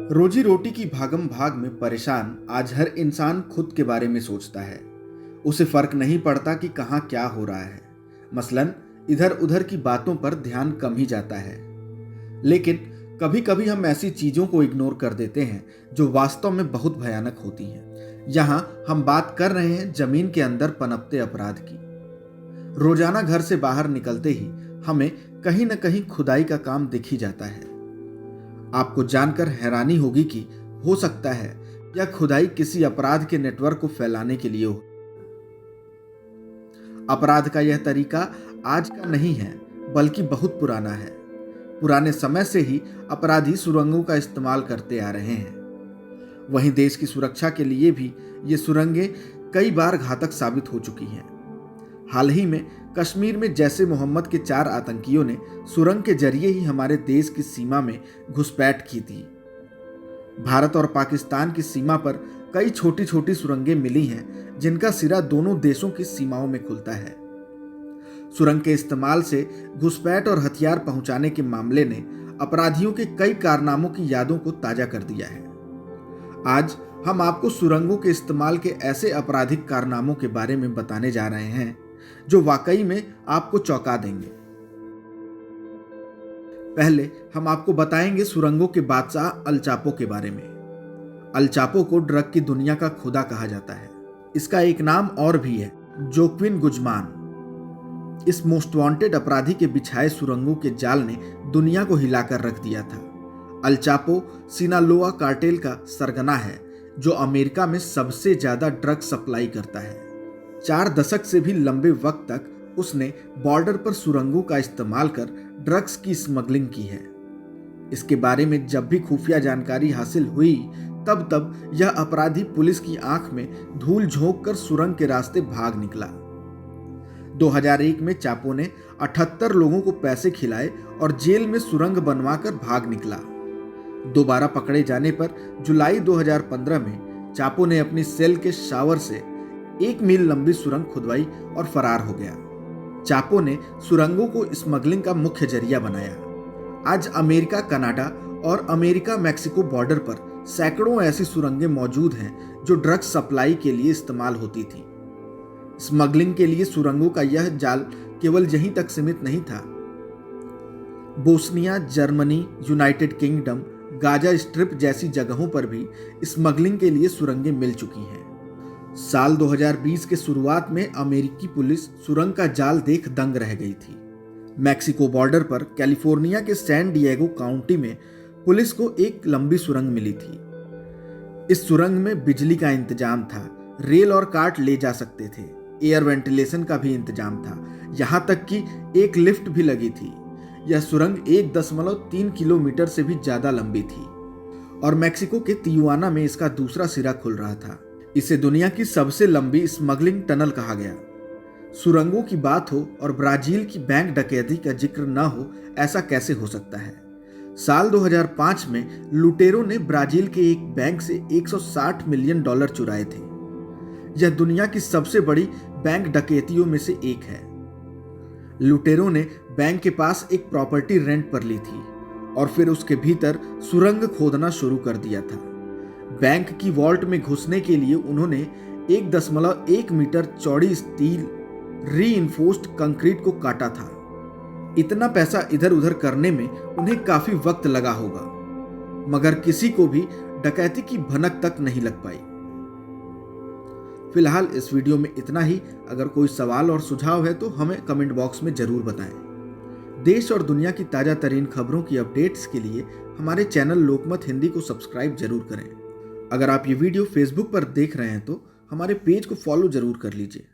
रोजी रोटी की भागम भाग में परेशान आज हर इंसान खुद के बारे में सोचता है। उसे फर्क नहीं पड़ता कि कहाँ क्या हो रहा है। मसलन इधर उधर की बातों पर ध्यान कम ही जाता है। लेकिन कभी कभी हम ऐसी चीजों को इग्नोर कर देते हैं जो वास्तव में बहुत भयानक होती हैं। यहाँ हम बात कर रहे हैं जमीन के अंदर पनपते अपराध की। रोजाना घर से बाहर निकलते ही हमें कहीं न कहीं खुदाई का काम दिख ही जाता है। आपको जानकर हैरानी होगी कि हो सकता है यह खुदाई किसी अपराध के नेटवर्क को फैलाने के लिए हो। अपराध का यह तरीका आज का नहीं है, बल्कि बहुत पुराना है। पुराने समय से ही अपराधी सुरंगों का इस्तेमाल करते आ रहे हैं। वहीं देश की सुरक्षा के लिए भी ये सुरंगें कई बार घातक साबित हो चुकी हैं। हाल ही में कश्मीर में जैसे मोहम्मद के 4 आतंकियों ने सुरंग के जरिए ही हमारे देश की सीमा में घुसपैठ की थी। भारत और पाकिस्तान की सीमा पर कई छोटी छोटी सुरंगें मिली हैं जिनका सिरा दोनों देशों की सीमाओं में खुलता है। सुरंग के इस्तेमाल से घुसपैठ और हथियार पहुंचाने के मामले ने अपराधियों के कई कारनामों की यादों को ताजा कर दिया है। आज हम आपको सुरंगों के इस्तेमाल के ऐसे आपराधिक कारनामों के बारे में बताने जा रहे हैं जो वाकई में आपको चौंका देंगे। पहले हम आपको बताएंगे सुरंगों के बादशाह अल चापो के बारे में। अल चापो को ड्रग की दुनिया का खुदा कहा जाता है। इसका एक नाम और भी है, जोक्विन गुज़मान। इस मोस्ट वांटेड अपराधी के बिछाए सुरंगों के जाल ने दुनिया को हिलाकर रख दिया था। अल चापो सिनालोआ कार्टेल का सरगना है जो अमेरिका में सबसे ज्यादा ड्रग सप्लाई करता है। 4 दशक से भी लंबे वक्त तक उसने बॉर्डर पर सुरंगों का इस्तेमाल कर ड्रग्स की स्मगलिंग की है। इसके बारे में जब भी खुफिया जानकारी हासिल हुई तब यह अपराधी पुलिस की आंख में धूल झोंक कर सुरंग के रास्ते भाग निकला। 2001 में चापो ने 78 लोगों को पैसे खिलाए और जेल में सुरंग बनवाकर भाग निकला। दोबारा पकड़े जाने पर जुलाई 2015 में चापो ने अपनी सेल के शावर से 1 मील लंबी सुरंग खुदवाई और फरार हो गया। चापो ने सुरंगों को स्मगलिंग का मुख्य जरिया बनाया। आज अमेरिका, कनाडा और अमेरिका मैक्सिको बॉर्डर पर सैकड़ों ऐसी सुरंगें मौजूद हैं जो ड्रग्स सप्लाई के लिए इस्तेमाल होती थी। स्मगलिंग के लिए सुरंगों का यह जाल केवल यहीं तक सीमित नहीं था। Bosnia, Germany, United kingdom, Gaza strip जैसी जगहों पर भी स्मगलिंग के लिए सुरंगें मिल चुकी हैं। साल 2020 के शुरुआत में अमेरिकी पुलिस सुरंग का जाल देख दंग रह गई थी। मैक्सिको बॉर्डर पर कैलिफोर्निया के सैन डिएगो काउंटी में पुलिस को एक लंबी सुरंग मिली थी। इस सुरंग में बिजली का इंतजाम था, रेल और कार्ट ले जा सकते थे, एयर वेंटिलेशन का भी इंतजाम था, यहां तक कि एक लिफ्ट भी लगी थी। यह सुरंग 1.3 किलोमीटर से भी ज्यादा लंबी थी और मैक्सिको के तिजुआना में इसका दूसरा सिरा खुल रहा था। इसे दुनिया की सबसे लंबी स्मगलिंग टनल कहा गया। सुरंगों की बात हो और ब्राजील की बैंक डकैती का जिक्र न हो, ऐसा कैसे हो सकता है। साल 2005 में लुटेरों ने ब्राजील के एक बैंक से $160 मिलियन चुराए थे। यह दुनिया की सबसे बड़ी बैंक डकैतियों में से एक है। लुटेरों ने बैंक के पास एक प्रॉपर्टी रेंट पर ली थी और फिर उसके भीतर सुरंग खोदना शुरू कर दिया था। बैंक की वॉल्ट में घुसने के लिए उन्होंने 1.1 मीटर चौड़ी स्टील रीइंफोर्स्ड कंक्रीट को काटा था। इतना पैसा इधर उधर करने में उन्हें काफी वक्त लगा होगा, मगर किसी को भी डकैती की भनक तक नहीं लग पाई। फिलहाल इस वीडियो में इतना ही। अगर कोई सवाल और सुझाव है तो हमें कमेंट बॉक्स में जरूर बताएं। देश और दुनिया की ताजा तरीन खबरों की अपडेट्स के लिए हमारे चैनल लोकमत हिंदी को सब्सक्राइब जरूर करें। अगर आप ये वीडियो फेसबुक पर देख रहे हैं तो हमारे पेज को फॉलो जरूर कर लीजिए।